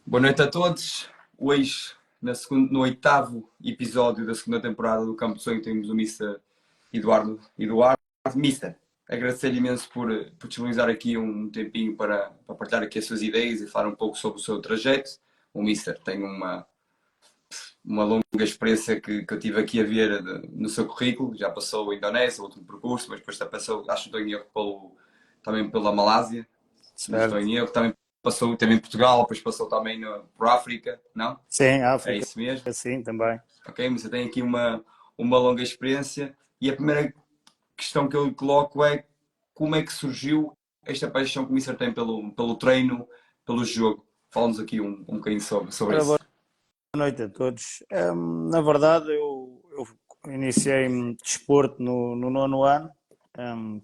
Boa noite a todos. Hoje, no oitavo episódio da segunda temporada do Campo de Sonho, temos o Mr. Eduardo. Mister, agradecer-lhe imenso por disponibilizar aqui um tempinho para partilhar aqui as suas ideias e falar um pouco sobre o seu trajeto. O Mister tem uma longa experiência que eu tive aqui a ver no seu currículo. Já passou a Indonésia, o último percurso, mas depois já passou, acho que estou em erro, também pela Malásia. Não estou Certo. em erro, também passou também em Portugal, depois passou também por África, não? Sim, É África, isso mesmo? sim, também. Ok, mas eu tenho aqui uma longa experiência e a primeira questão que eu lhe coloco é como é que surgiu esta paixão que o Mister tem pelo treino, pelo jogo? Fala-nos aqui um bocadinho sobre Ora, boa isso. noite a todos. Na verdade, eu iniciei desporto no nono ano.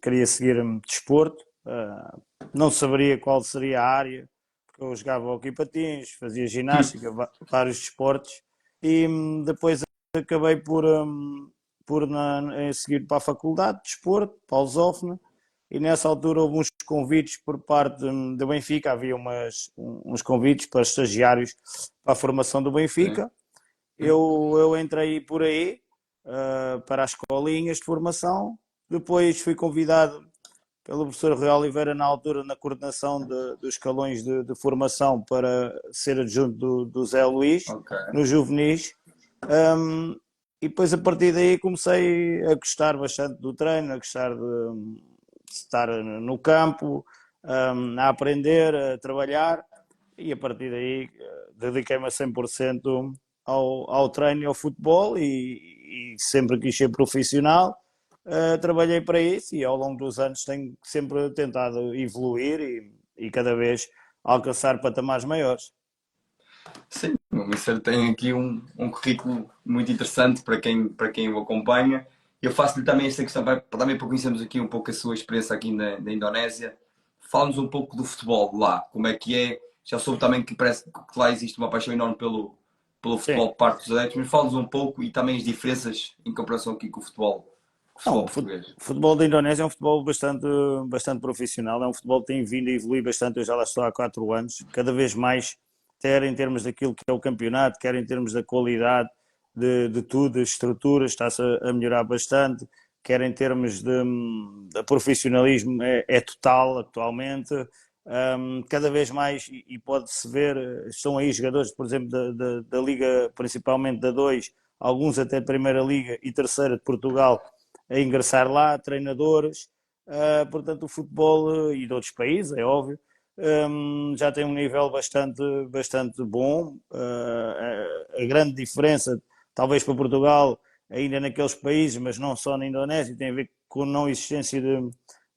Queria seguir desporto. Não saberia qual seria a área, porque eu jogava hóquei patins, fazia ginástica, vários desportos. E depois acabei por seguir para a faculdade de desporto, para a Lusófona. E nessa altura houve uns convites por parte do Benfica, havia uns convites para estagiários para a formação do Sim. Benfica. Eu entrei por aí para as escolinhas de formação, depois fui convidado pelo professor Rui Oliveira, na altura, na coordenação dos escalões de formação, para ser adjunto do Zé Luís, Ok. no Juvenis. Um, e depois, a partir daí, comecei a gostar bastante do treino, a gostar de estar no campo, a aprender, a trabalhar, e a partir daí dediquei-me a 100% ao treino e ao futebol, e sempre quis ser profissional. Trabalhei para isso e ao longo dos anos tenho sempre tentado evoluir e cada vez alcançar patamares maiores. Sim, o Mister tem aqui um currículo muito interessante para quem o acompanha. Eu faço-lhe também esta questão, também para conhecermos aqui um pouco a sua experiência aqui na Indonésia. Fala-nos um pouco do futebol lá, como é que é. Já soube também que parece que lá existe uma paixão enorme pelo Sim. futebol por parte dos adeptos, mas fala-nos um pouco e também as diferenças em comparação aqui com o Não, futebol português. o futebol da Indonésia é um futebol bastante profissional, é um futebol que tem vindo a evoluir bastante, eu já lá estou há 4 anos, cada vez mais, quer em termos daquilo que é o campeonato, quer em termos da qualidade de tudo, das estruturas, está-se a melhorar bastante, quer em termos de profissionalismo, é total atualmente. Cada vez mais, e pode-se ver, estão aí jogadores, por exemplo, da Liga, principalmente da 2, alguns até de Primeira Liga e Terceira de Portugal, a ingressar lá, treinadores, portanto o futebol e de outros países, é óbvio, já tem um nível bastante bom. A grande diferença, talvez para Portugal, ainda naqueles países, mas não só na Indonésia, tem a ver com a não existência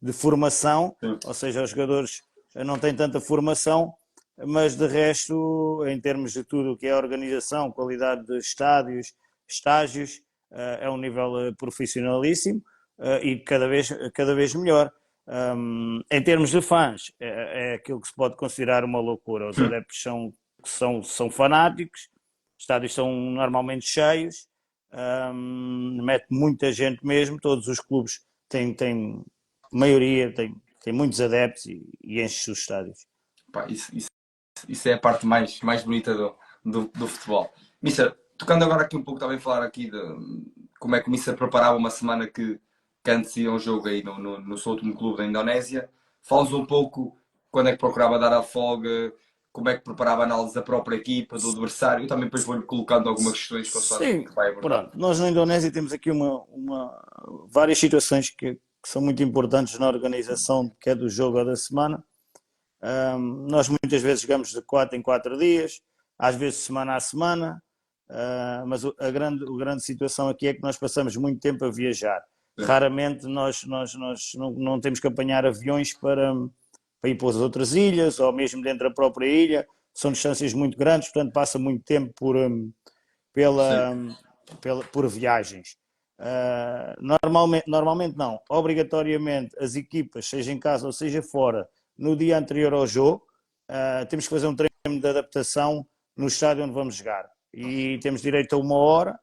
de formação, Sim. ou seja, os jogadores não têm tanta formação, mas de resto, em termos de tudo o que é organização, qualidade de estádios, estágios, é um nível profissionalíssimo e cada vez melhor. Em termos de fãs, é aquilo que se pode considerar uma loucura. Os adeptos são fanáticos, os estádios são normalmente cheios, mete muita gente mesmo, todos os clubes têm maioria, tem muitos adeptos e enche os estádios. Pá, isso é a parte mais bonita do futebol. Mister, tocando agora aqui um pouco, também falar aqui de como é que o Mister preparava uma semana que antes ia um jogo aí no seu último clube da Indonésia. Fala-nos um pouco quando é que procurava dar a folga, como é que preparava a análise da própria equipa, do adversário. Eu também depois vou-lhe colocando algumas questões consoante aquilo Sim, que vai abordando. pronto. Nós na Indonésia temos aqui várias situações que são muito importantes na organização, quer do jogo ou da semana. Nós muitas vezes jogamos de 4 em 4 dias, às vezes semana a semana, mas a grande situação aqui é que nós passamos muito tempo a viajar. Sim, Raramente nós não temos que apanhar aviões para ir para as outras ilhas ou mesmo dentro da própria ilha. São distâncias muito grandes, portanto passa muito tempo sim, pela, por viagens. Normalmente não, obrigatoriamente as equipas, seja em casa ou seja fora, no dia anterior ao jogo, temos que fazer um treino de adaptação no estádio onde vamos jogar. E temos direito a 1 hora,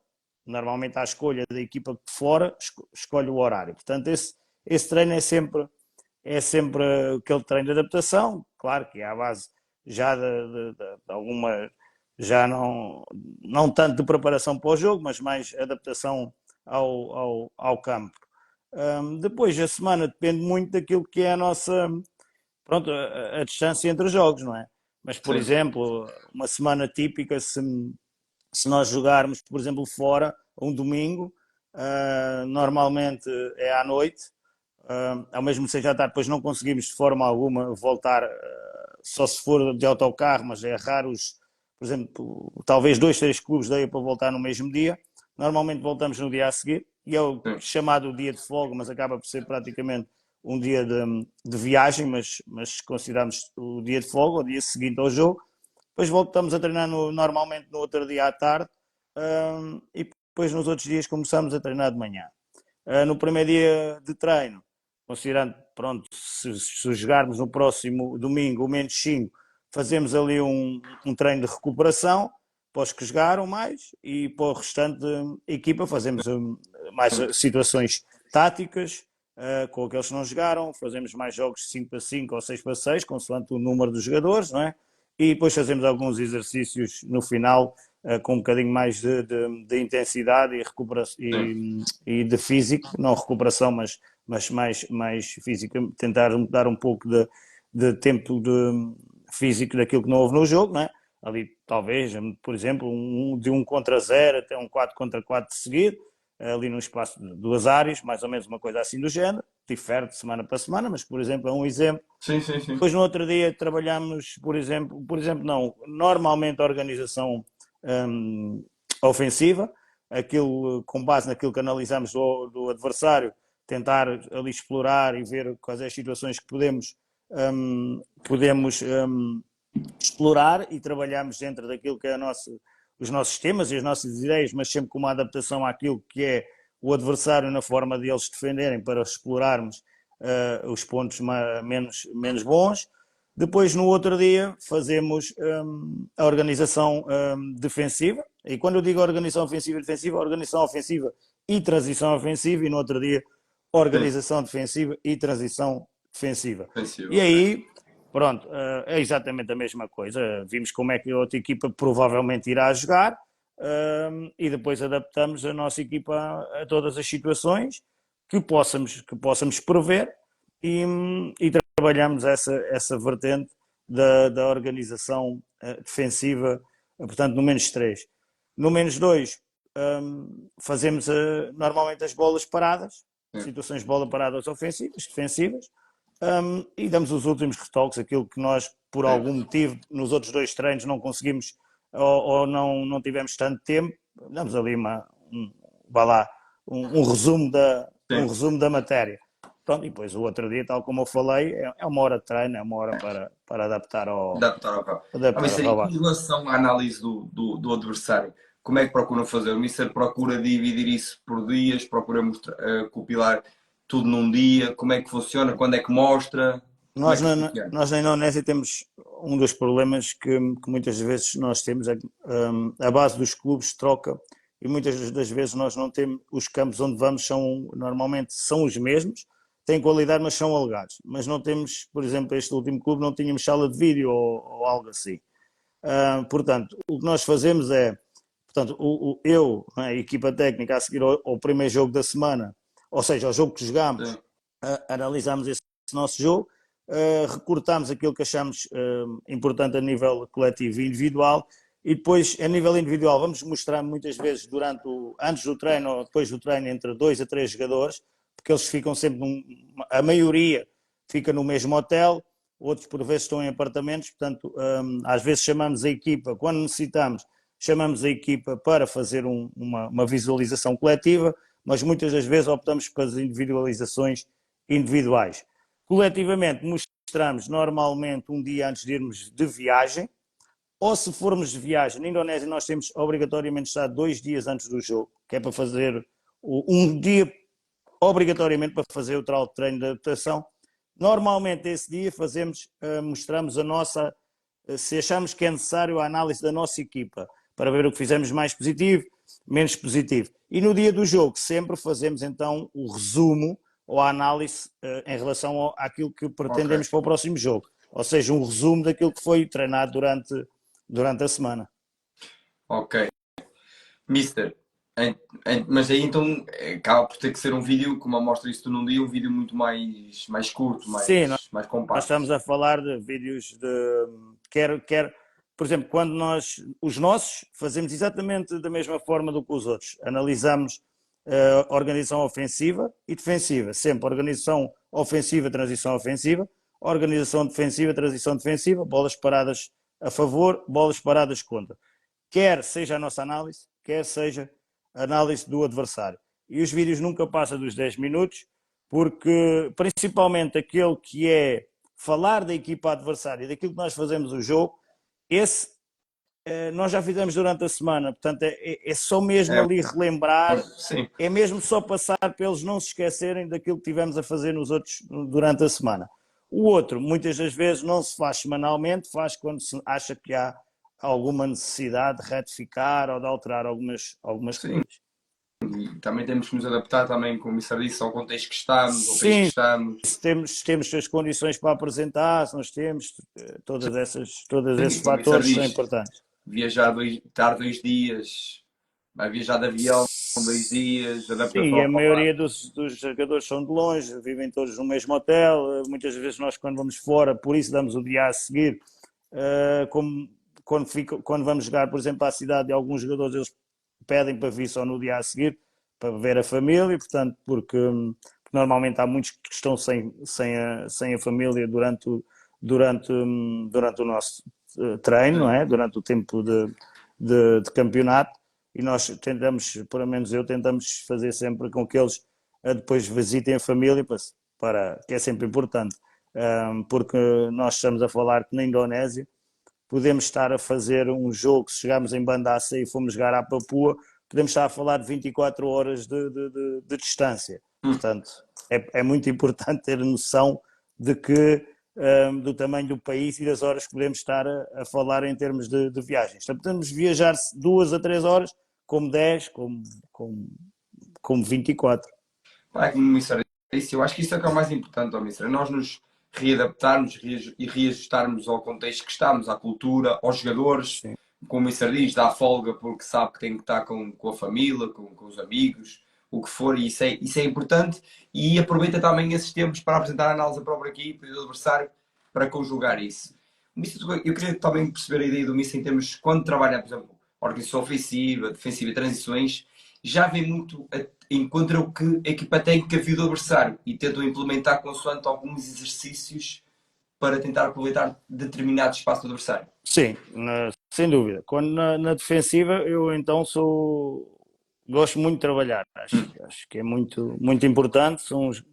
normalmente à escolha da equipa de fora, escolhe o horário. Portanto, esse treino é sempre aquele treino de adaptação, claro que é à base já da alguma já não tanto de preparação para o jogo, mas mais adaptação ao campo. Depois, a semana depende muito daquilo que é a nossa, pronto, a distância entre os jogos, não é? Mas, por Sim, exemplo, uma semana típica, se nós jogarmos, por exemplo, fora, um domingo, normalmente é à noite, ao mesmo que seja à tarde, depois não conseguimos de forma alguma voltar, só se for de autocarro, mas é raro, por exemplo, talvez 2, 3 clubes deem para voltar no mesmo dia. Normalmente voltamos no dia a seguir, e é o sim. chamado dia de folga, mas acaba por ser praticamente um dia de viagem, mas consideramos o dia de folga, o dia seguinte ao jogo. Depois voltamos a treinar normalmente no outro dia à tarde, e depois nos outros dias começamos a treinar de manhã. No primeiro dia de treino, considerando, pronto, se jogarmos no próximo domingo o menos 5, fazemos ali um treino de recuperação para os que jogaram mais, e para o restante equipa fazemos mais situações táticas, com aqueles que não jogaram, fazemos mais jogos de 5 para 5 ou 6 para 6, consoante o número dos jogadores, não é? E depois fazemos alguns exercícios no final, com um bocadinho mais de intensidade e recuperação e de físico, não recuperação, mas mais física, tentar dar um pouco de tempo físico daquilo que não houve no jogo, não é? Ali talvez, por exemplo, de 1 contra 0 até um 4 contra 4 de seguir, ali no espaço de 2 áreas, mais ou menos uma coisa assim do género, difere de semana para semana, mas por exemplo é um exemplo. Sim, sim, sim. Depois no outro dia trabalhamos, por exemplo não, normalmente a organização ofensiva, aquilo com base naquilo que analisamos do adversário, tentar ali explorar e ver quais as situações que podemos explorar, e trabalhamos dentro daquilo que é os nossos temas e as nossas ideias, mas sempre com uma adaptação àquilo que é o adversário na forma de eles defenderem, para explorarmos os pontos menos bons. Depois, no outro dia, fazemos a organização defensiva. E quando eu digo organização ofensiva e defensiva, organização ofensiva e transição ofensiva. E no outro dia, Sim, organização defensiva e transição defensiva. ofensivo, E ok. aí, pronto, é exatamente a mesma coisa. Vimos como é que a outra equipa provavelmente irá jogar, e depois adaptamos a nossa equipa a todas as situações que possamos prever, e trabalhamos essa vertente da organização defensiva, portanto, no -3. No -2, fazemos normalmente as bolas paradas, Sim. situações de bola paradas ofensivas, defensivas, e damos os últimos retoques, aquilo que nós, por Sim. algum motivo, nos outros 2 treinos não conseguimos, ou não tivemos tanto tempo, damos ali um resumo Sim. da matéria. Pronto, e depois o outro dia, tal como eu falei, é 1 hora de treino, é 1 hora para adaptar Adaptar ao campo. adaptar Mas ao aí, em relvado. relação à análise do adversário, como é que procuram fazer? O Mister procura dividir isso por dias, procura compilar tudo num dia, como é que funciona, quando é que mostra, como é Nós que na, funciona? nós na Indonésia temos um dos problemas que muitas vezes nós temos, é que a base dos clubes troca, e muitas das vezes nós não temos, os campos onde vamos normalmente são os mesmos, têm qualidade, mas são alegados. Mas não temos, por exemplo, este último clube não tínhamos sala de vídeo ou algo assim. Portanto, o que nós fazemos é, portanto, eu, a equipa técnica, a seguir ao primeiro jogo da semana, ou seja, ao jogo que jogámos, Sim. analisamos esse nosso jogo, recortamos aquilo que achamos importante a nível coletivo e individual, e depois, a nível individual, vamos mostrar muitas vezes antes do treino ou depois do treino, entre 2 a 3 jogadores, porque eles ficam sempre, a maioria fica no mesmo hotel, outros por vezes estão em apartamentos, portanto, às vezes chamamos a equipa, quando necessitamos, chamamos a equipa para fazer uma visualização coletiva, mas muitas das vezes optamos pelas individualizações individuais. Coletivamente, mostramos normalmente um dia antes de irmos de viagem, ou se formos de viagem, na Indonésia nós temos obrigatoriamente de estar 2 dias antes do jogo, que é para fazer um dia obrigatoriamente para fazer o tal treino de adaptação. Normalmente esse dia mostramos se achamos que é necessário, a análise da nossa equipa, para ver o que fizemos mais positivo, menos positivo. E no dia do jogo sempre fazemos então o resumo ou a análise em relação àquilo que Ok. pretendemos para o próximo jogo. Ou seja, um resumo daquilo que foi treinado durante durante a semana. Ok. Mister, mas aí então acaba por ter que ser um vídeo, como mostra isso num dia, um vídeo muito mais curto, Sim, mais nós compacto. estamos a falar de vídeos de por exemplo, quando nós, os nossos, fazemos exatamente da mesma forma do que os outros. Analisamos organização ofensiva e defensiva. Sempre organização ofensiva, transição ofensiva, organização defensiva, transição defensiva, bolas paradas a favor, bolas paradas contra. Quer seja a nossa análise, quer seja a análise do adversário. E os vídeos nunca passam dos 10 minutos, porque principalmente aquele que é falar da equipa adversária, daquilo que nós fazemos o jogo, esse nós já fizemos durante a semana, portanto é só mesmo É, ali relembrar, sim, é mesmo só passar para eles não se esquecerem daquilo que tivemos a fazer nos outros durante a semana. O outro, muitas das vezes, não se faz semanalmente, faz quando se acha que há alguma necessidade de retificar ou de alterar algumas sim. coisas. E também temos que nos adaptar também, como o Mister disse, ao contexto que estamos, ao país que Sim, estamos. se temos as condições para apresentar, se nós temos, todos Sim, esses como o Mister fatores são diz, importantes. estar 2 dias, vai viajar de avião 2 dias, adaptação Sim, a ao falar. maioria dos jogadores são de longe, vivem todos no mesmo hotel. Muitas vezes nós, quando vamos fora, por isso damos o dia a seguir. Como quando vamos jogar, por exemplo, à cidade, alguns jogadores eles pedem para vir só no dia a seguir, para ver a família, portanto, porque normalmente há muitos que estão sem a família durante o nosso treino, não Sim, é? Durante o tempo de campeonato, e nós tentamos, pelo menos eu, tentamos fazer sempre com que eles depois visitem a família, que é sempre importante, porque nós estamos a falar que na Indonésia podemos estar a fazer um jogo, se chegarmos em Bandaça e fomos jogar à Papua, podemos estar a falar de 24 horas de distância. Portanto, é muito importante ter noção de que do tamanho do país e das horas que podemos estar a falar em termos de viagens. Então, podemos viajar 2 a 3 horas, como 10, como 24. claro, como o Mister disse, eu acho que isso é que é o mais importante, ó, Mister, é nós nos readaptarmos e reajustarmos ao contexto que estamos, à cultura, aos jogadores, Sim. como o Mister diz, dá folga porque sabe que tem que estar com a família, com os amigos, o que for, e isso é importante, e aproveita também esses tempos para apresentar a análise da própria equipe e do adversário para conjugar isso. Mister, eu queria também perceber a ideia do Mister em termos, quando trabalha, por exemplo, organização ofensiva, defensiva e transições, já vem muito encontra o que a equipa tem que havia do adversário e tentam implementar consoante alguns exercícios para tentar aproveitar determinado espaço do adversário. Sim, sem dúvida. Quando na defensiva, eu então gosto muito de trabalhar. Acho que é muito importante.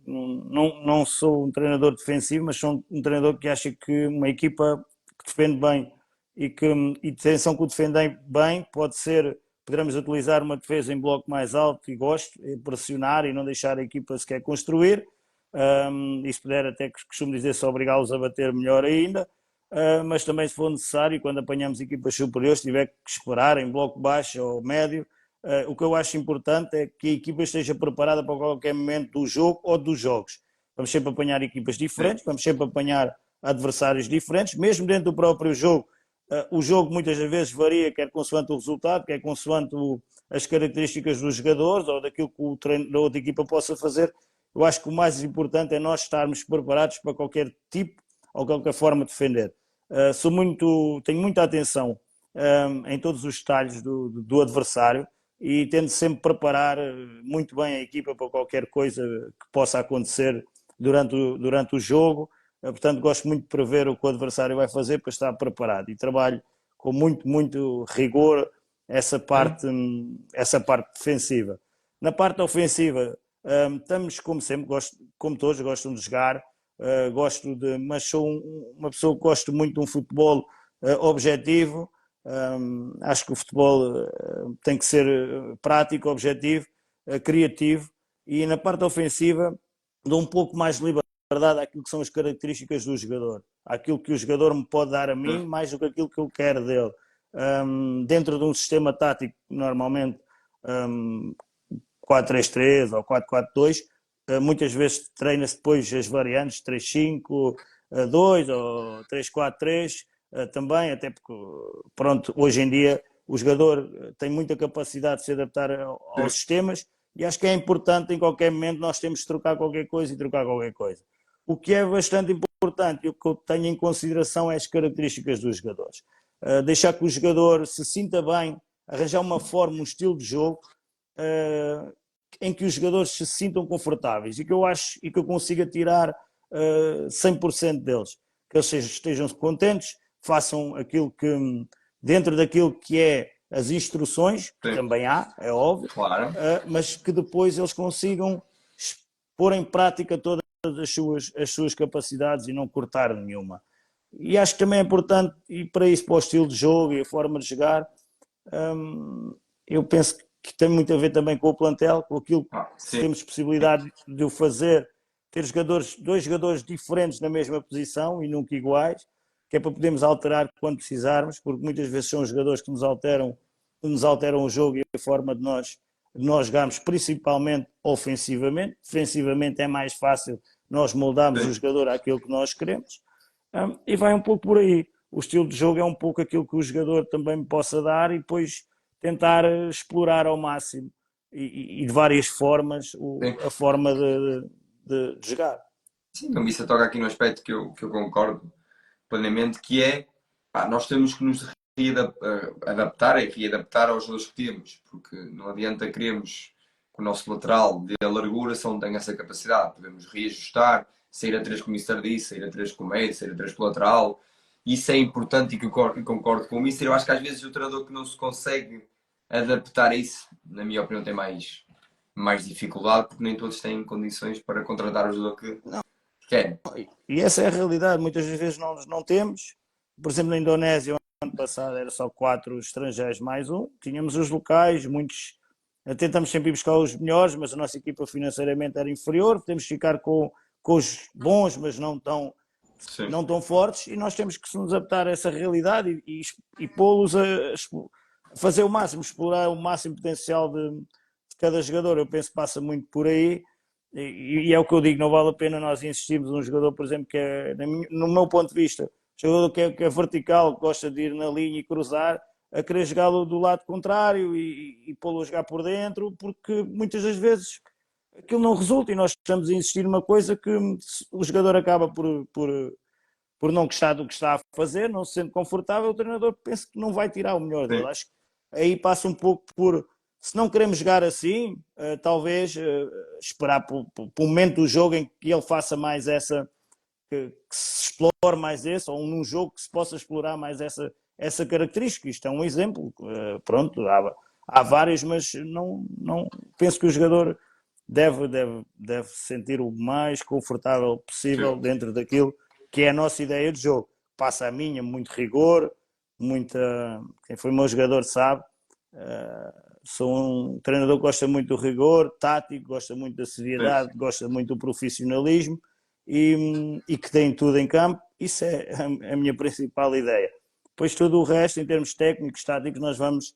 Não sou um treinador defensivo, mas sou um treinador que acha que uma equipa que defende bem e atenção que o defendem bem poderemos utilizar uma defesa em bloco mais alto e gosto, pressionar e não deixar a equipa sequer construir. E se puder, até costumo dizer, se obrigá-los a bater, melhor ainda. Mas também, se for necessário, quando apanhamos equipas superiores, se tiver que esperar em bloco baixo ou médio, o que eu acho importante é que a equipa esteja preparada para qualquer momento do jogo ou dos jogos. Vamos sempre apanhar equipas Sim, diferentes, vamos sempre apanhar adversários diferentes, mesmo dentro do próprio jogo. O jogo muitas vezes varia, quer consoante o resultado, quer consoante as características dos jogadores ou daquilo que o treino da outra equipa possa fazer. Eu acho que o mais importante é nós estarmos preparados para qualquer tipo ou qualquer forma de defender. Tenho muita atenção em todos os detalhes do adversário e tento sempre preparar muito bem a equipa para qualquer coisa que possa acontecer durante o jogo. Portanto, gosto muito de prever o que o adversário vai fazer para estar preparado e trabalho com muito rigor sim. essa parte defensiva. Na parte ofensiva, estamos como sempre, como todos, gostam de jogar, mas sou uma pessoa que gosto muito de um futebol objetivo. Acho que o futebol tem que ser prático, objetivo, criativo, e na parte ofensiva dou um pouco mais de liberdade àquilo que são as características do jogador, àquilo que o jogador me pode dar a mim, mais do que aquilo que eu quero dele. Dentro de um sistema tático, normalmente 4-3-3 ou 4-4-2, muitas vezes treina-se depois as variantes 3-5-2 ou 3-4-3, também, até porque, pronto, hoje em dia o jogador tem muita capacidade de se adaptar aos sistemas e acho que é importante em qualquer momento nós temos de trocar qualquer coisa e trocar qualquer coisa. O que é bastante importante e o que eu tenho em consideração é as características dos jogadores. Deixar que o jogador se sinta bem, arranjar uma forma, um estilo de jogo em que os jogadores se sintam confortáveis e que eu acho e que eu consiga tirar 100% deles. Que eles estejam contentes, façam aquilo que, dentro daquilo que é as instruções, que Sim. também há, é óbvio, Claro. mas que depois eles consigam pôr em prática todas as suas capacidades e não cortar nenhuma. E acho que também é importante, e para isso, para o estilo de jogo e a forma de jogar, eu penso que tem muito a ver também com o plantel, com aquilo que Sim. temos possibilidade de o fazer, ter dois jogadores diferentes na mesma posição e nunca iguais, que é para podermos alterar quando precisarmos, porque muitas vezes são os jogadores que nos alteram o jogo e a forma de nós jogarmos, principalmente ofensivamente. Defensivamente é mais fácil nós moldarmos o jogador àquilo que nós queremos. E vai um pouco por aí. O estilo de jogo é um pouco aquilo que o jogador também me possa dar e depois tentar explorar ao máximo e de várias formas a forma de jogar. Sim, o Missa toca aqui no aspecto que eu concordo plenamente, que é nós temos que nos adaptar e readaptar aos jogadores que temos, porque não adianta queremos que o nosso lateral dê a largura se não tem essa capacidade. Podemos reajustar, sair a 3 como o Mister disse, sair a 3 com o meio, sair a 3 com o lateral. Isso é importante e concordo com o Mister. Eu acho que às vezes o treinador que não se consegue adaptar a isso, na minha opinião, tem mais dificuldade, porque nem todos têm condições para contratar o jogador que querem. E essa é a realidade, muitas vezes não temos. Por exemplo, na Indonésia, ano passado era só 4 estrangeiros mais um, tínhamos os locais, muitos tentamos sempre ir buscar os melhores, mas a nossa equipa financeiramente era inferior, temos que ficar com os bons, mas não tão fortes, e nós temos que nos adaptar a essa realidade e pô-los a fazer o máximo, explorar o máximo potencial de cada jogador. Eu penso que passa muito por aí. E é o que eu digo, não vale a pena nós insistirmos num jogador, por exemplo, que é, no meu ponto de vista, jogador que é vertical, que gosta de ir na linha e cruzar, a querer jogá-lo do lado contrário e pô-lo a jogar por dentro, porque muitas das vezes aquilo não resulta e nós estamos a insistir numa coisa que o jogador acaba por não gostar do que está a fazer, não se sente confortável, o treinador pensa que não vai tirar o melhor dele. Acho que aí passa um pouco por, se não queremos jogar assim, talvez esperar por momento do jogo em que ele faça mais que se explore mais esse, ou num jogo que se possa explorar mais essa característica. Isto é um exemplo, pronto, há vários, mas não penso que o jogador deve sentir o mais confortável possível dentro daquilo que é a nossa ideia de jogo. Passa a minha, muito rigor, quem foi meu jogador sabe, sou um treinador que gosta muito do rigor tático, gosta muito da seriedade, gosta muito do profissionalismo e que tem tudo em campo. Isso é a minha principal ideia. Depois tudo o resto, em termos técnicos, táticos, nós vamos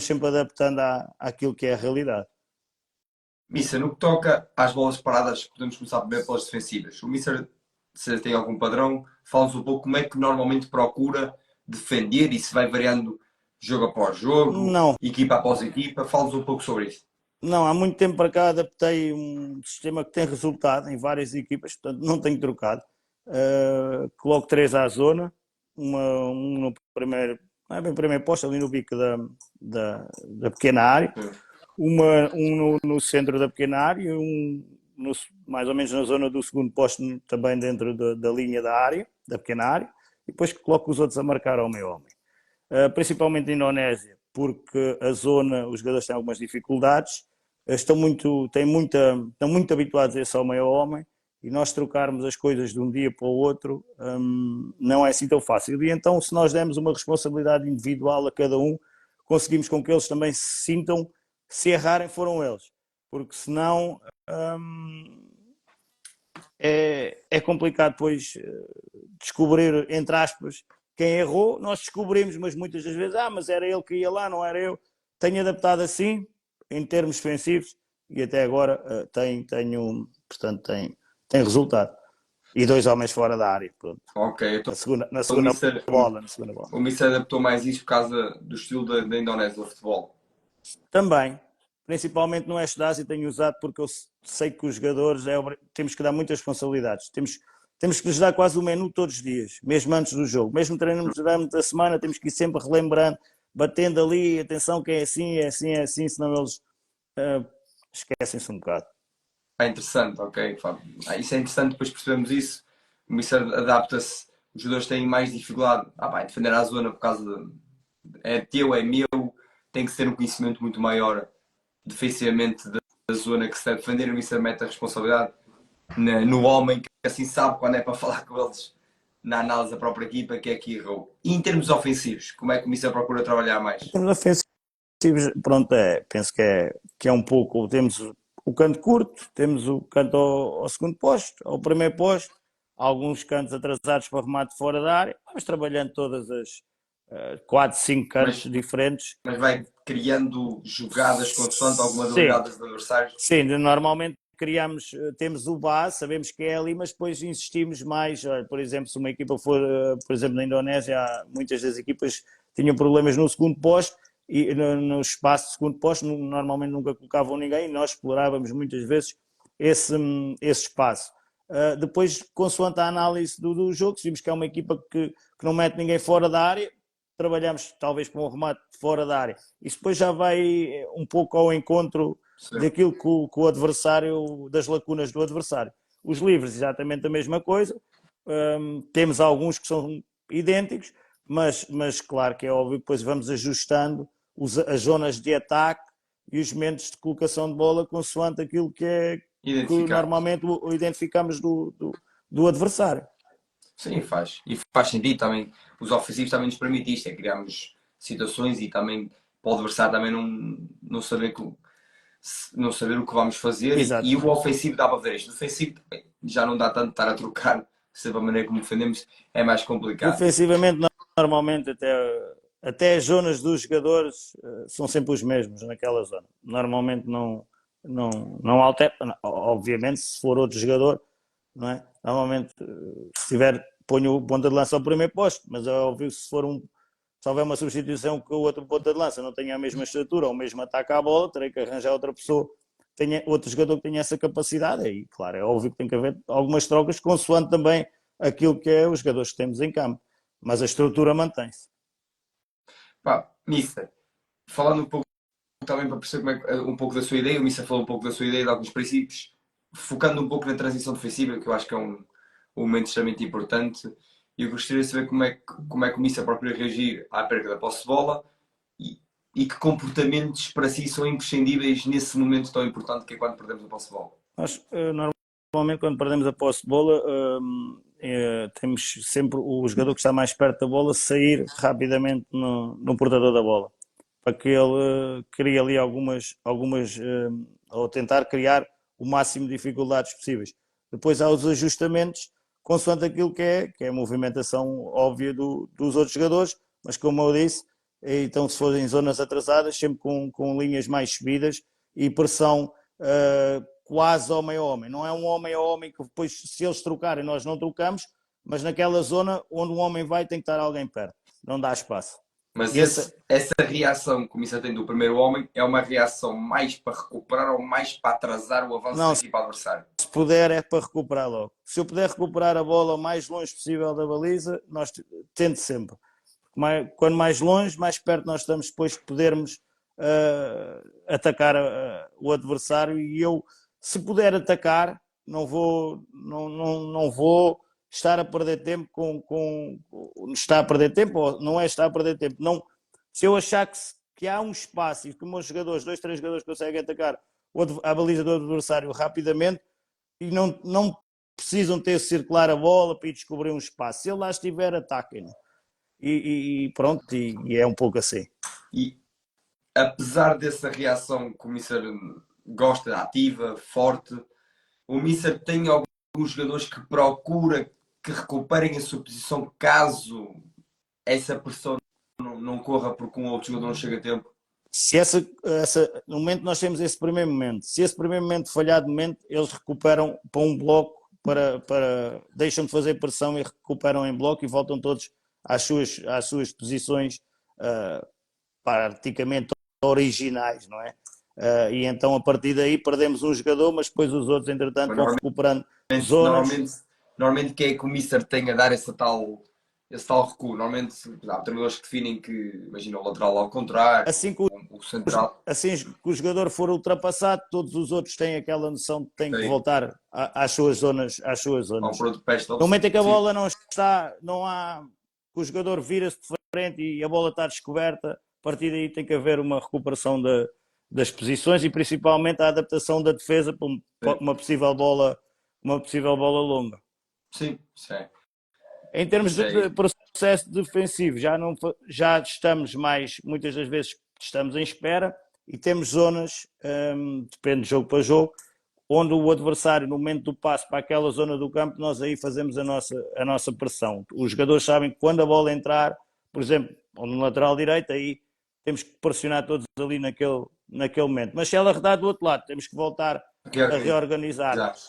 sempre adaptando àquilo que é a realidade. Mister, no que toca às bolas paradas, podemos começar primeiro pelas defensivas. O Mister, se tem algum padrão, fala-nos um pouco como é que normalmente procura defender e se vai variando jogo após jogo, Não, equipa após equipa. Fala-nos um pouco sobre isso. não, há muito tempo para cá adaptei um sistema que tem resultado em várias equipas, portanto não tenho trocado. Coloco 3 à zona, um no primeiro, não é bem primeiro posto, ali no bico da pequena área, um no centro da pequena área, mais ou menos na zona do segundo posto, também dentro da linha da área, da pequena área, e depois coloco os outros a marcar ao meio homem. Principalmente na Indonésia, porque a zona, os jogadores têm algumas dificuldades, estão muito habituados a esse ao meio homem, e nós trocarmos as coisas de um dia para o outro não é assim tão fácil. E então, se nós dermos uma responsabilidade individual a cada um, conseguimos com que eles também se sintam, se errarem foram eles, porque senão é complicado depois descobrir, entre aspas, quem errou. Nós descobrimos, mas muitas das vezes, mas era ele que ia lá, não era eu. Tenho adaptado assim, em termos defensivos, e até agora portanto, tem resultado. e 2 homens fora da área. Pronto. Ok, então Na o segunda Mister, bola. Na segunda bola. o Mister adaptou mais isso por causa do estilo da Indonésia, do futebol. Também, principalmente no Oeste da Ásia, tenho usado porque eu sei que os jogadores temos que dar muitas responsabilidades. Temos que lhes dar quase um menu todos os dias, mesmo antes do jogo. Mesmo treinando durante a semana, temos que ir sempre relembrando, batendo ali, atenção que é assim, é assim, é assim, senão eles esquecem-se um bocado. É interessante, ok, Fábio. Isso é interessante, depois percebemos isso. O Mister adapta-se, os jogadores têm mais dificuldade defender a zona por causa é teu, é meu, tem que ter um conhecimento muito maior defensivamente da zona que se deve defender. O Mister mete a responsabilidade no homem que assim sabe quando é para falar com eles na análise da própria equipa que é que errou. E em termos ofensivos, como é que o Mister procura trabalhar mais? Temos ofensivos, pronto, penso que é um pouco, temos o canto curto, temos o canto ao segundo posto, ao primeiro posto, alguns cantos atrasados para remate fora da área, vamos trabalhando todas as 4, 5 cantos Mas, diferentes. mas vai criando jogadas consoante algumas Sim, habilidades dos adversários? sim, normalmente temos o base, sabemos que é ali, mas depois insistimos mais. Por exemplo, se uma equipa for, por exemplo, na Indonésia, muitas das equipas tinham problemas no segundo posto e no espaço de segundo posto, normalmente nunca colocavam ninguém e nós explorávamos muitas vezes esse espaço. Depois, consoante a análise do jogo, se vimos que é uma equipa que não mete ninguém fora da área, trabalhamos talvez com um remate fora da área. Isso depois já vai um pouco ao encontro daquilo que o adversário, das lacunas do adversário. Os livres, exatamente a mesma coisa. Temos alguns que são idênticos, mas claro que é óbvio que depois vamos ajustando as zonas de ataque e os momentos de colocação de bola consoante aquilo que normalmente identificamos do adversário. Sim, faz. E faz sentido também. Os ofensivos também nos permite isto, é criarmos situações e também para o adversário também não saber não saber o que vamos fazer. Exato. E o ofensivo dá para fazer isto. O defensivo já não dá tanto estar a trocar, sempre a maneira como defendemos é mais complicado. Defensivamente, normalmente, até as zonas dos jogadores são sempre os mesmos naquela zona. Normalmente não altera. Obviamente, se for outro jogador, não é? Normalmente, se tiver, ponho o ponta de lança ao primeiro posto, mas é óbvio que se houver uma substituição que o outro ponta de lança não tenha a mesma estrutura ou o mesmo ataque à bola, terei que arranjar outra pessoa, outro jogador que tenha essa capacidade. E, claro, é óbvio que tem que haver algumas trocas, consoante também aquilo que é os jogadores que temos em campo. Mas a estrutura mantém-se. Mister, falando um pouco também para perceber um pouco da sua ideia, o Mister falou um pouco da sua ideia, de alguns princípios, focando um pouco na transição defensiva, que eu acho que é um momento extremamente importante. E eu gostaria de saber como é que o Mister procura reagir à perda da posse de bola e que comportamentos para si são imprescindíveis nesse momento tão importante que é quando perdemos a posse de bola. Nós, normalmente, quando perdemos a posse de bola, temos sempre o jogador que está mais perto da bola sair rapidamente no portador da bola, para que ele crie ali algumas ou tentar criar o máximo de dificuldades possíveis. Depois há os ajustamentos consoante aquilo que é a movimentação óbvia dos outros jogadores, mas como eu disse, então se forem zonas atrasadas, sempre com linhas mais subidas e pressão quase homem a homem. Não é um homem a homem que depois, se eles trocarem, nós não trocamos, mas naquela zona onde um homem vai tem que estar alguém perto, não dá espaço. Mas essa reação que o Mister tem do primeiro homem é uma reação mais para recuperar ou mais para atrasar o avanço da equipa adversária? Se puder é para recuperar logo. Se eu puder recuperar a bola o mais longe possível da baliza, nós tento sempre. Quando mais longe, mais perto nós estamos depois de podermos atacar o adversário e eu, se puder atacar, não vou estar a perder tempo estar a perder tempo, ou não é estar a perder tempo. Não, se eu achar que há um espaço e que os meus jogadores, 2, 3 jogadores conseguem atacar a baliza do adversário rapidamente e não precisam ter circular a bola para ir descobrir um espaço. Se ele lá estiver, ataquem-no. E pronto, e é um pouco assim. E apesar dessa reação que o Mister gosta, ativa, forte, o Mister tem alguns jogadores que procura que recuperem a sua posição caso essa pressão não corra porque um outro jogador não chega a tempo? Se no momento nós temos esse primeiro momento, se esse primeiro momento falhar de momento, eles recuperam para um bloco deixam de fazer pressão e recuperam em bloco e voltam todos às suas posições praticamente originais, não é? E então a partir daí perdemos um jogador, mas depois os outros, entretanto, vão recuperando zonas. Normalmente quem é que o Mister tem a dar esse tal recuo? Normalmente há treinadores que definem que, imagina, o lateral ao contrário, Assim que o central. assim que o jogador for ultrapassado, todos os outros têm aquela noção de que têm que Sim, voltar às suas zonas, às suas há um zonas. produto peste. No momento em que a Sim, bola não está, não há, que o jogador vira-se de frente e a bola está descoberta, a partir daí tem que haver uma recuperação das posições e principalmente a adaptação da defesa para sim, uma possível bola longa. sim, isso é. Em termos Isso de é. processo defensivo, já estamos mais, muitas das vezes estamos em espera e temos zonas, depende de jogo para jogo, onde o adversário, no momento do passo para aquela zona do campo, nós aí fazemos a nossa pressão. Os jogadores sabem que quando a bola entrar, por exemplo, ou no lateral direito, aí temos que pressionar todos ali naquele momento. Mas se ela redar do outro lado, temos que voltar a reorganizar. Exato.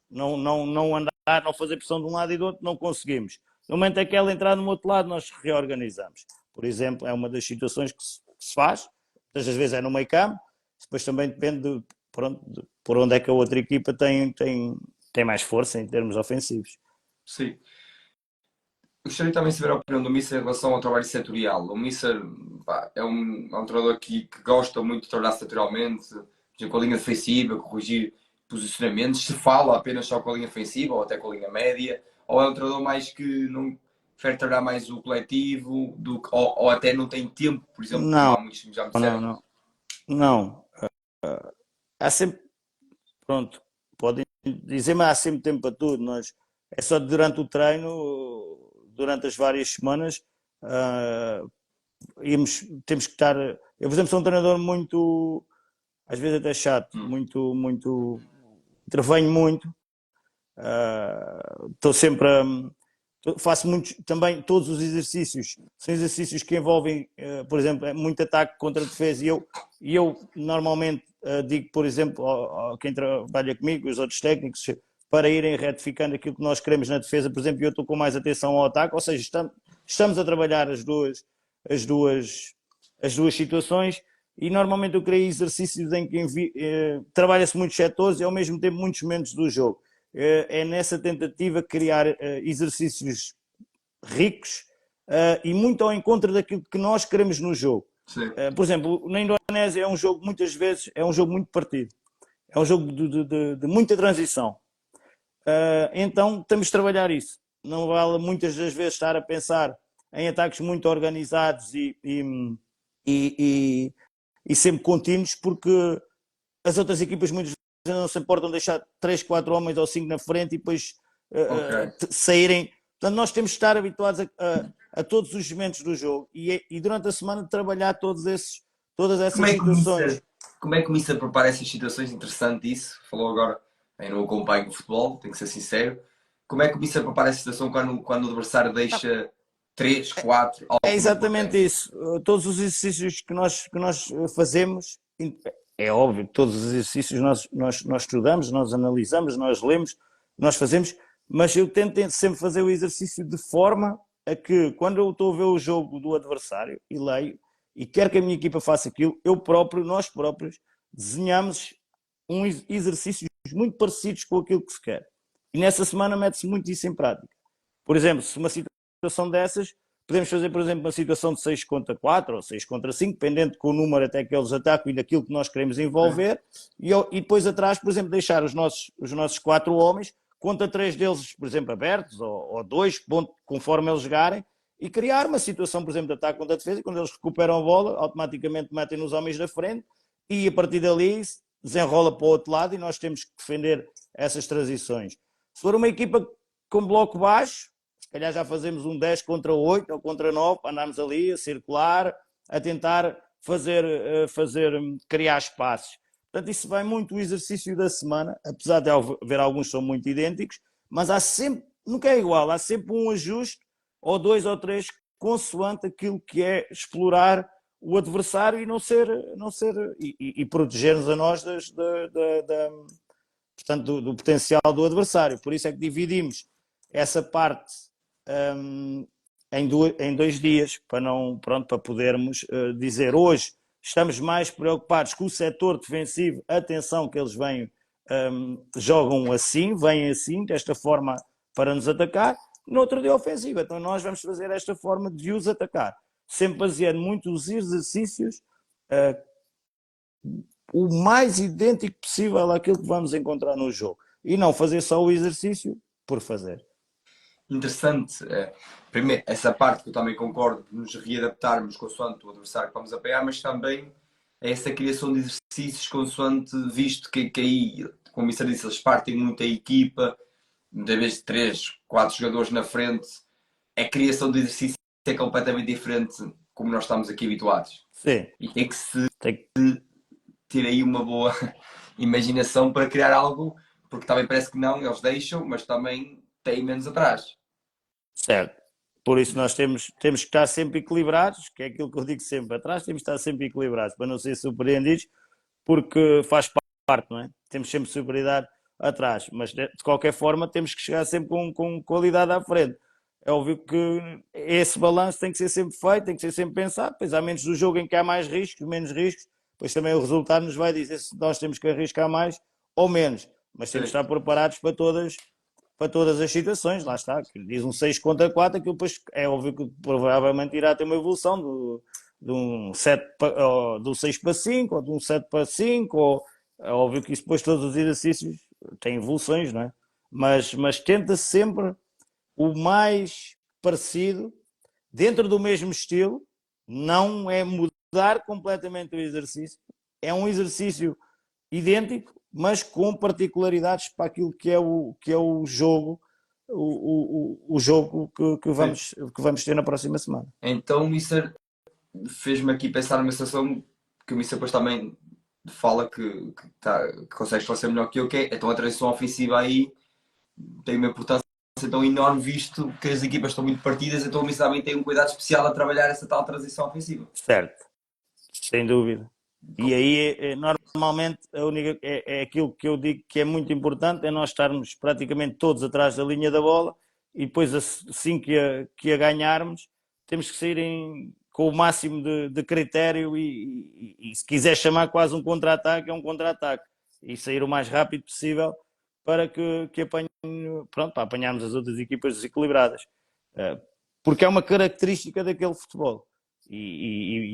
Não andar, não fazer pressão de um lado e do outro, não conseguimos. No momento em que ela entrar no outro lado, nós reorganizamos. Por exemplo, é uma das situações que se faz, muitas das vezes é no meio campo, depois também depende por onde é que a outra equipa tem mais força em termos ofensivos. Sim. Gostaria também de saber a opinião do Mister em relação ao trabalho setorial. O Mister, pá, é um treinador que gosta muito de trabalhar setorialmente, por exemplo, com a linha defensiva, corrigir posicionamentos. Se fala apenas só com a linha ofensiva ou até com a linha média, ou é um treinador mais que não prefere trabalhar mais o coletivo, ou até não tem tempo, por exemplo, como Não, há muitos que já me não, disseram. não. Não. Há sempre, pronto, podem dizer, mas há sempre tempo para tudo. É só durante o treino, durante as várias semanas, uh, temos que estar. Eu, por exemplo, sou um treinador muito, às vezes até chato, muito, intervenho muito. Estou sempre faço muitos, também todos os exercícios, são exercícios que envolvem, por exemplo, muito ataque contra defesa e eu normalmente digo, por exemplo, a quem trabalha comigo, os outros técnicos, para irem retificando aquilo que nós queremos na defesa, por exemplo, eu estou com mais atenção ao ataque, ou seja, estamos a trabalhar as duas situações e normalmente eu criei exercícios em que trabalha-se muitos setores e ao mesmo tempo muitos momentos do jogo. É nessa tentativa de criar exercícios ricos e muito ao encontro daquilo que nós queremos no jogo. Por exemplo, na Indonésia é um jogo, muitas vezes, é um jogo muito partido. É um jogo de muita transição. Então temos de trabalhar isso. Não vale muitas das vezes estar a pensar em ataques muito organizados e sempre contínuos, porque as outras equipas muitas vezes não se importam de deixar 3, 4 homens ou 5 na frente e depois Ok. saírem. Portanto, nós temos de estar habituados a todos os momentos do jogo e durante a semana trabalhar todas Como essas é que o situações. Mister, como é que o Mister prepara essas situações? Interessante isso. Falou agora, eu não acompanho o futebol, tenho que ser sincero. Como é que o Mister prepara essa situação quando o adversário deixa 3, 4 É algo na tua exatamente frente? isso. Todos os exercícios que nós fazemos, é óbvio que todos os exercícios nós estudamos, nós analisamos, nós lemos, nós fazemos, mas eu tento sempre fazer o exercício de forma a que, quando eu estou a ver o jogo do adversário e leio, e quero que a minha equipa faça aquilo, nós próprios, desenhamos exercícios muito parecidos com aquilo que se quer. E nessa semana mete-se muito isso em prática. Por exemplo, se uma situação dessas, podemos fazer, por exemplo, uma situação de 6 contra 4 ou 6 contra 5, dependendo com o número até que eles atacam e daquilo que nós queremos envolver, e depois atrás, por exemplo, deixar os nossos 4 homens contra 3 deles, por exemplo, abertos, ou 2, conforme eles jogarem, e criar uma situação, por exemplo, de ataque contra defesa, e quando eles recuperam a bola, automaticamente metem nos homens da frente, e a partir dali desenrola para o outro lado, e nós temos que defender essas transições. Se for uma equipa com bloco baixo, se calhar já fazemos um 10 contra 8 ou contra 9, andarmos ali a circular, a tentar criar espaços. Portanto, isso vai muito o exercício da semana, apesar de haver alguns que são muito idênticos, mas há sempre, nunca é igual, há sempre um ajuste, ou 2 ou 3, consoante aquilo que é explorar o adversário e não ser e proteger-nos a nós portanto, do potencial do adversário. Por isso é que dividimos essa parte em 2 dias, para podermos dizer hoje estamos mais preocupados com o setor defensivo, atenção que eles jogam assim, vêm assim, desta forma para nos atacar, no outro dia ofensivo, então nós vamos fazer esta forma de os atacar, sempre baseando muito os exercícios o mais idêntico possível àquilo que vamos encontrar no jogo, e não fazer só o exercício por fazer. Interessante. Primeiro, essa parte que eu também concordo, de nos readaptarmos consoante o adversário que vamos apanhar, mas também essa criação de exercícios consoante, visto que aí, como isso disse, eles partem muito a equipa, muitas vezes 3, 4 jogadores na frente, a criação de exercícios é completamente diferente como nós estamos aqui habituados. Sim. E tem que se Tem... ter aí uma boa imaginação para criar algo, porque também parece que não, eles deixam, mas também têm menos atrás. Certo. Por isso nós temos que estar sempre equilibrados, que é aquilo que eu digo sempre, atrás temos que estar sempre equilibrados, para não ser surpreendidos, porque faz parte, não é? Temos sempre superioridade atrás, mas de qualquer forma temos que chegar sempre com qualidade à frente. É óbvio que esse balanço tem que ser sempre feito, tem que ser sempre pensado, pois há menos do jogo em que há mais riscos, menos riscos, pois também o resultado nos vai dizer se nós temos que arriscar mais ou menos, mas temos que estar preparados para todas as situações, lá está, diz um 6 contra 4, aquilo depois é óbvio que provavelmente irá ter uma evolução de um 6 para 5, ou de um 7 para 5, ou é óbvio que isso depois todos os exercícios têm evoluções, não é? Mas tenta sempre o mais parecido, dentro do mesmo estilo, não é mudar completamente o exercício, é um exercício idêntico, mas com particularidades para aquilo que é o jogo, o jogo que vamos ter na próxima semana. Então o Mister fez-me aqui pensar numa situação que o Mister depois também fala que consegue esclarecer melhor que eu, que é então a transição ofensiva aí tem uma importância tão enorme, visto que as equipas estão muito partidas, então o Mister também tem um cuidado especial a trabalhar essa tal transição ofensiva. Certo, sem dúvida. E aí, normalmente, é aquilo que eu digo que é muito importante, é nós estarmos praticamente todos atrás da linha da bola e depois, assim que a ganharmos, temos que sair com o máximo de critério e se quiser chamar quase um contra-ataque, é um contra-ataque. E sair o mais rápido possível para para apanharmos as outras equipas desequilibradas. Porque é uma característica daquele futebol.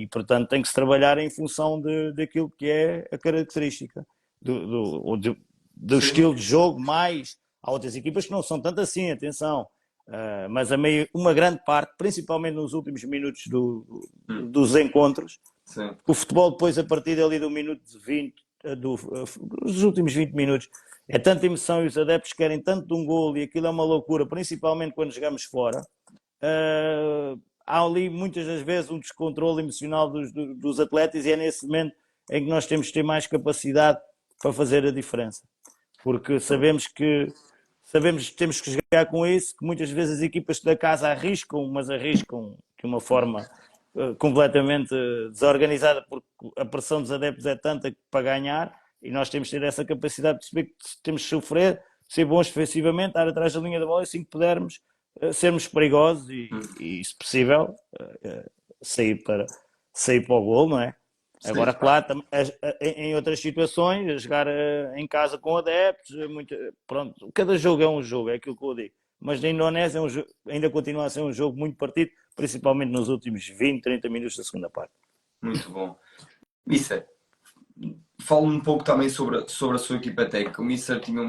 Portanto tem que se trabalhar em função daquilo que é a característica do estilo de jogo, mais há outras equipas que não são tanto assim, atenção, mas uma grande parte, principalmente nos últimos minutos dos encontros. Sim. O futebol depois a partir ali do minuto 20 dos últimos 20 minutos é tanta emoção e os adeptos querem tanto de um golo e aquilo é uma loucura, principalmente quando jogamos fora. Há ali muitas das vezes um descontrole emocional dos atletas e é nesse momento em que nós temos que ter mais capacidade para fazer a diferença, porque sabemos que temos que jogar com isso, que muitas vezes as equipas da casa arriscam, mas arriscam de uma forma completamente desorganizada, porque a pressão dos adeptos é tanta para ganhar e nós temos que ter essa capacidade de perceber que temos que sofrer, ser bons defensivamente, estar atrás da linha da bola e assim que pudermos sermos perigosos e se possível sair para o gol, não é? Sim. Agora, claro, em outras situações, a jogar em casa com adeptos, pronto, cada jogo é um jogo, é aquilo que eu digo. Mas na Indonésia ainda continua a ser um jogo muito partido, principalmente nos últimos 20, 30 minutos da segunda parte. Muito bom. Mister, fala-me um pouco também sobre a sua equipa técnica. O Mister tinha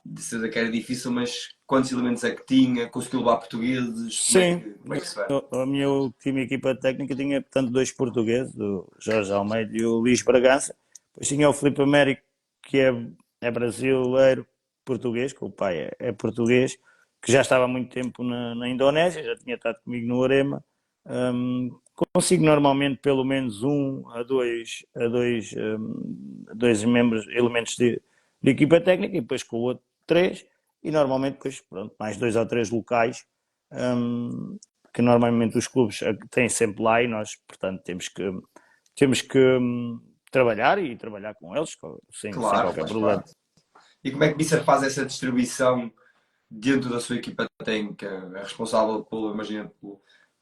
de certeza que era difícil, mas quantos elementos é que tinha? Conseguiu levar portugueses? Sim, como é que se vai? a minha última equipa técnica tinha, portanto, 2 portugueses, o Jorge Almeida e o Luís Bragança. Depois tinha o Filipe Américo, que é brasileiro, português, que o pai é português, que já estava há muito tempo na Indonésia, já tinha estado comigo no Arema. Consigo normalmente pelo menos 1 a 2 elementos de equipa técnica e depois com o outro 3 e normalmente depois, pronto, mais 2 ou 3 locais que normalmente os clubes têm sempre lá e nós, portanto, temos que trabalhar e trabalhar com eles sem Claro, qualquer faz problema. parte. E como é que o Mister faz essa distribuição dentro da sua equipa técnica? É responsável pelo, imagina,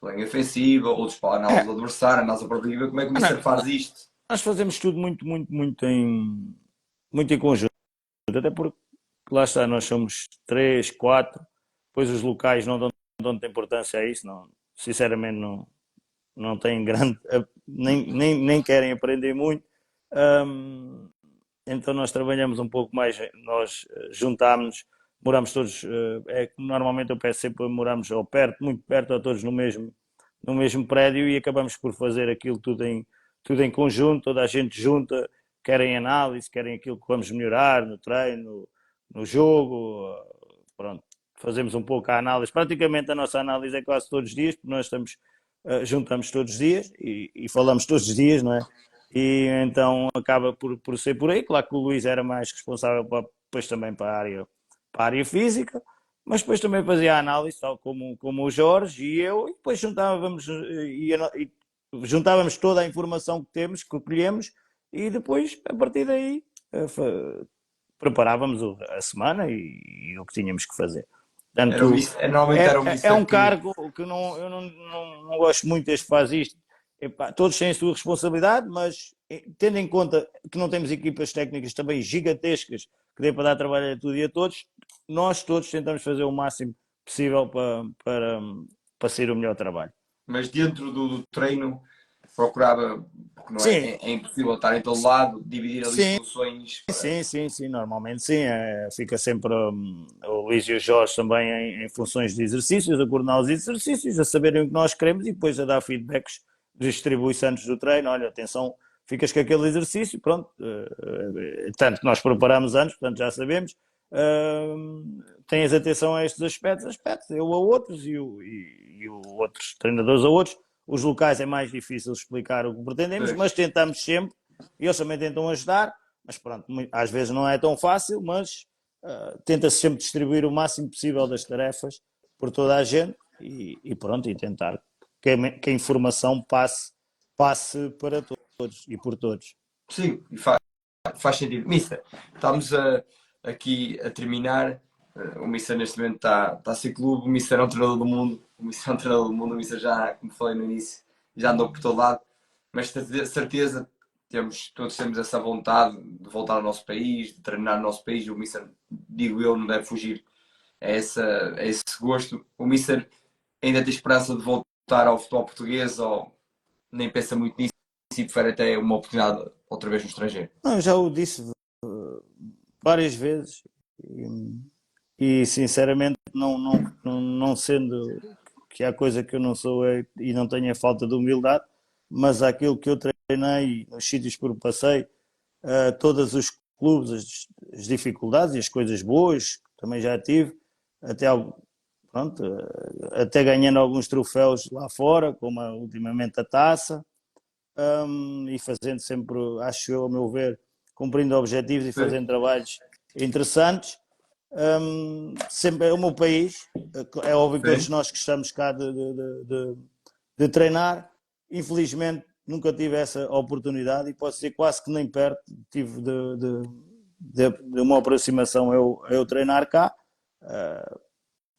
pela linha ofensiva, outros para a análise do adversário, análise da própria equipa. Como é que o Mister faz isto? Nós fazemos tudo muito em conjunto, até porque lá está, nós somos três, quatro, depois os locais não dão tanta importância a isso, não, sinceramente não têm grande, nem querem aprender muito. Um, então nós trabalhamos um pouco mais, nós juntámos, moramos todos, é que normalmente eu peço sempre moramos ou perto, muito perto, ou todos no mesmo prédio e acabamos por fazer aquilo tudo em conjunto, toda a gente junta, querem análise, querem aquilo que vamos melhorar no treino, no jogo, pronto, fazemos um pouco a análise, praticamente a nossa análise é quase todos os dias, porque nós juntamos todos os dias e falamos todos os dias, não é? E então acaba por ser por aí. Claro que o Luís era mais responsável depois também para a área física, mas depois também fazia a análise, tal como o Jorge e eu, e depois juntávamos toda a informação que temos, que recolhemos, e depois, a partir daí, preparávamos a semana e o que tínhamos que fazer. Era o Portanto, Mister, normalmente era o é Mister um cargo que eu não gosto muito deste que faz isto. Epá, todos têm a sua responsabilidade, mas tendo em conta que não temos equipas técnicas também gigantescas que dê para dar trabalho a tudo e a todos, nós todos tentamos fazer o máximo possível para ser o melhor trabalho. mas dentro do treino procurava, porque não é, Sim, é impossível estar em todo lado, dividir ali sim, funções para. sim, normalmente sim. Fica sempre o Luís e o Jorge também em funções de exercícios, a coordenar os exercícios, a saberem o que nós queremos e depois a dar feedbacks, distribui-se antes do treino. Olha, atenção, ficas com aquele exercício, pronto. Tanto que nós preparamos antes, portanto já sabemos. Tens atenção a estes aspectos, eu a outros e outros treinadores a outros. Os locais é mais difícil explicar o que pretendemos, mas tentamos sempre, e eles também tentam ajudar, mas pronto, às vezes não é tão fácil, mas tenta-se sempre distribuir o máximo possível das tarefas por toda a gente e pronto, e tentar que a informação passe para todos e por todos. Sim, faz sentido. Mister, estamos aqui a terminar. O Mister neste momento está a ser clube, o Mister é um treinador do mundo, o Mister é um treinador do mundo, o Mister já, como falei no início, já andou por todo lado, mas certeza todos temos essa vontade de voltar ao nosso país, de treinar no nosso país, e o Mister, digo eu, não deve fugir a esse gosto. O Mister ainda tem esperança de voltar ao futebol português ou nem pensa muito nisso e prefere até uma oportunidade outra vez no estrangeiro? Não, já o disse várias vezes e sinceramente não sendo que há coisa que eu não sou e não tenho a falta de humildade, mas aquilo que eu treinei nos sítios por passei, todos os clubes, as dificuldades e as coisas boas que também já tive, até, pronto, até ganhando alguns troféus lá fora, como ultimamente a taça, e fazendo sempre, acho eu, a meu ver, cumprindo objetivos e Sim. fazendo trabalhos interessantes. Sempre é o meu país, é óbvio que todos Sim. nós gostamos cá de treinar. Infelizmente nunca tive essa oportunidade e posso dizer quase que nem perto tive de uma aproximação eu treinar cá.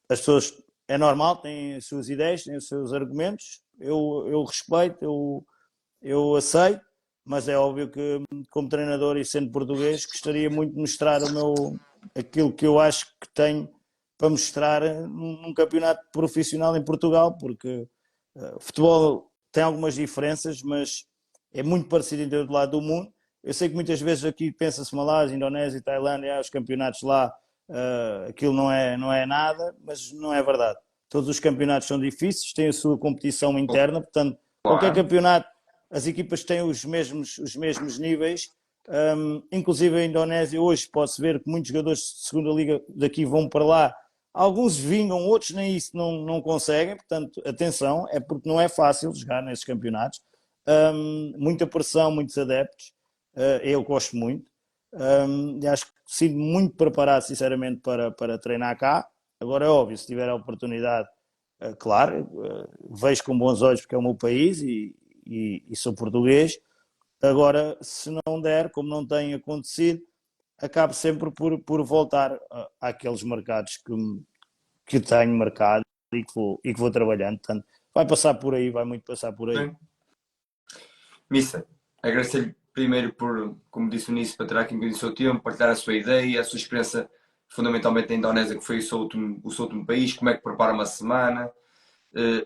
As pessoas, é normal, têm as suas ideias, têm os seus argumentos, eu respeito, eu aceito, mas é óbvio que como treinador e sendo português gostaria muito de mostrar aquilo que eu acho que tenho para mostrar num campeonato profissional em Portugal, porque o futebol tem algumas diferenças, mas é muito parecido em todo lado do mundo. Eu sei que muitas vezes aqui pensa-se Malásia, Indonésia, Tailândia, os campeonatos lá, aquilo não é nada, mas não é verdade. Todos os campeonatos são difíceis, têm a sua competição interna, portanto, qualquer Claro. campeonato, as equipas têm os mesmos níveis. Inclusive a Indonésia hoje pode-se ver que muitos jogadores de segunda liga daqui vão para lá, alguns vingam, outros nem isso não conseguem, portanto atenção, é porque não é fácil jogar nesses campeonatos. Muita pressão, muitos adeptos, eu gosto muito, e acho que sinto muito preparado sinceramente para treinar cá. Agora é óbvio, se tiver a oportunidade, claro, vejo com bons olhos porque é o meu país e sou português. Agora, se não der, como não tem acontecido, acabo sempre por voltar àqueles mercados que tenho marcado e que vou trabalhando. Portanto, vai passar por aí, vai muito passar por aí. Sim. Mister, agradecer-lhe primeiro por, como disse no início, para tirar aqui um bocadinho do seu tempo, partilhar a sua ideia, a sua experiência fundamentalmente na Indonésia, que foi o seu último país, como é que prepara uma semana.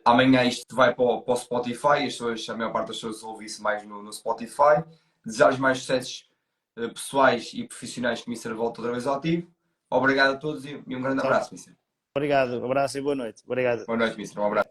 Amanhã isto vai para o Spotify, a maior parte das pessoas ouve isso mais no Spotify. Desejar mais sucessos pessoais e profissionais que o Mister volta outra vez ao ativo. Obrigado a todos e um grande Então, abraço, Mister. obrigado, abraço e boa noite. Obrigado. Boa noite, Mister. Um abraço.